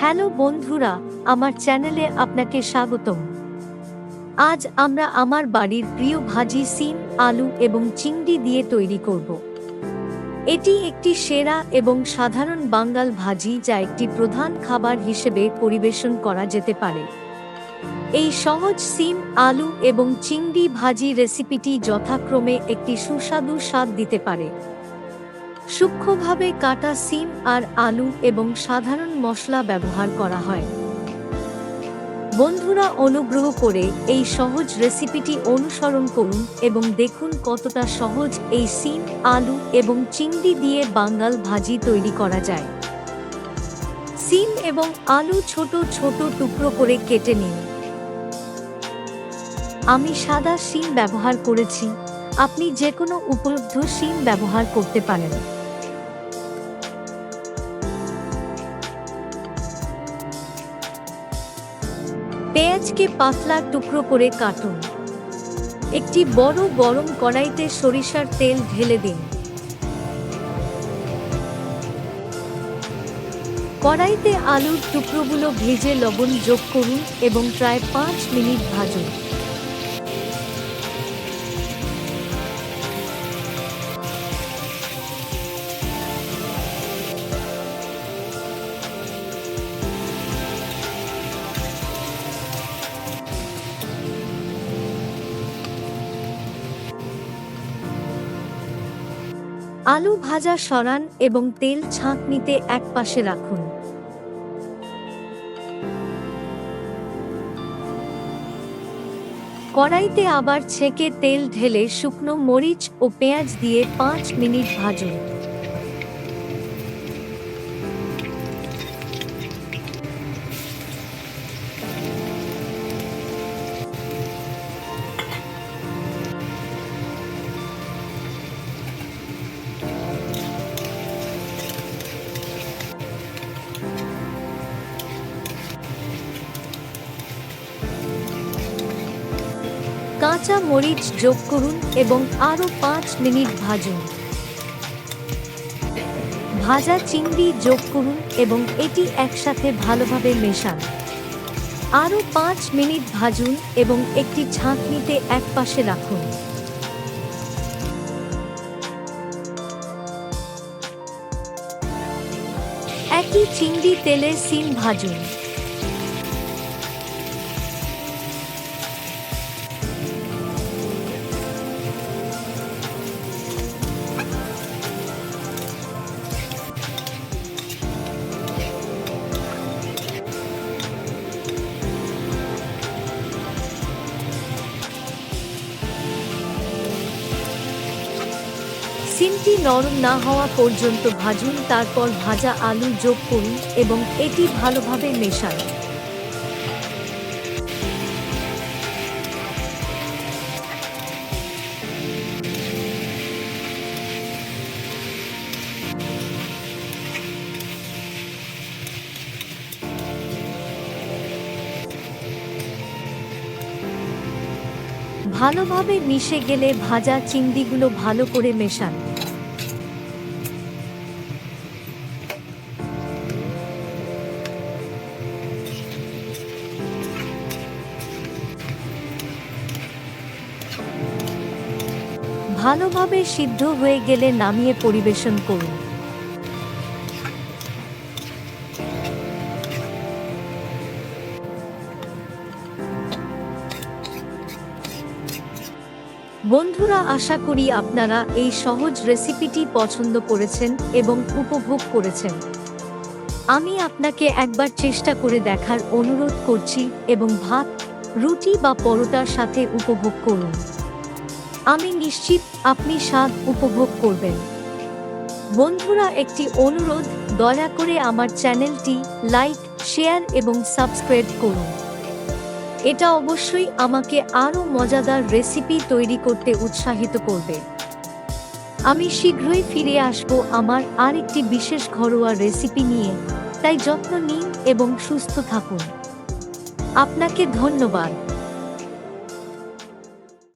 Hello বন্ধুরা, আমার চ্যানেলে আপনাকে স্বাগতম। আজ আমরা আমার বাড়ির প্রিয় ভাজি সিম, আলু এবং চিংড়ি দিয়ে তৈরি করব। এটি একটি সেরা এবং সাধারণ বাঙাল ভাজি যা একটি প্রধান খাবার হিসেবে পরিবেশন করা যেতে পারে। এই সহজ সিম, আলু এবং চিংড়ি ভাজি রেসিপিটি যথাক্রমে একটি সুস্বাদু স্বাদ দিতে পারে। সূক্ষ্মভাবে কাটা সিম আর আলু এবং সাধারণ মশলা ব্যবহার করা হয়। বন্ধুরা, অনুগ্রহ করে এই সহজ রেসিপিটি অনুসরণ করুন এবং দেখুন কতটা সহজ এই সিম, আলু এবং চিংড়ি দিয়ে বাঙাল ভাজি তৈরি করা যায়। সিম এবং আলু ছোট ছোট টুকরো করে কেটে নিন। আমি সাদা সিম ব্যবহার করেছি, আপনি যে কোনো উপলব্ধ সিম ব্যবহার করতে পারেন। পেঁয়াজকে পাতলা টুকরো করে কাটুন। একটি বড় গরম কড়াইতে সরিষার তেল ঢেলে দিন। কড়াইতে আলুর টুকরোগুলো ভেজে লবণ যোগ করুন এবং প্রায় 5 মিনিট ভাজুন। আলু ভাজা সরান এবং তেল ছাঁকনিতে একপাশে রাখুন। কড়াইতে আবার ছেঁকে তেল ঢেলে শুকনো মরিচ ও পেঁয়াজ দিয়ে 5 মিনিট ভাজুন। কাঁচা মরিচ যোগ করুন এবং আরও 5 মিনিট ভাজুন। ভাজা চিংড়ি যোগ করুন এবং এটি একসাথে ভালোভাবে মেশান। আরও 5 মিনিট ভাজুন এবং একটি ছাঁকনিতে একপাশে রাখুন। একই চিংড়ি তেলে সিম ভাজুন। সিমটি নরম না হওয়া পর্যন্ত ভাজুন, তারপর ভাজা আলু যোগ করুন এবং এটি ভালোভাবে মেশান। ভালোভাবে মিশে গেলে ভাজা চিংড়িগুলো ভালো করে মেশান। ভালোভাবে সিদ্ধ হয়ে গেলে নামিয়ে পরিবেশন করুন। বন্ধুরা, আশা করি আপনারা এই সহজ রেসিপিটি পছন্দ করেছেন এবং উপভোগ করেছেন। আমি আপনাকে একবার চেষ্টা করে দেখার অনুরোধ করছি এবং ভাত, রুটি বা পরোটার সাথে উপভোগ করুন। আমি নিশ্চিত আপনি স্বাদ উপভোগ করবেন। বন্ধুরা, একটি অনুরোধ, দয়া করে আমার চ্যানেলটি লাইক, শেয়ার এবং সাবস্ক্রাইব করুন। এটা অবশ্যই আমাকে আরও মজাদার রেসিপি তৈরি করতে উৎসাহিত করবে। আমি শীঘ্রই ফিরে আসব আমার আরেকটি বিশেষ ঘরোয়া রেসিপি নিয়ে, তাই যত্ন নিন এবং সুস্থ থাকুন। আপনাকে ধন্যবাদ।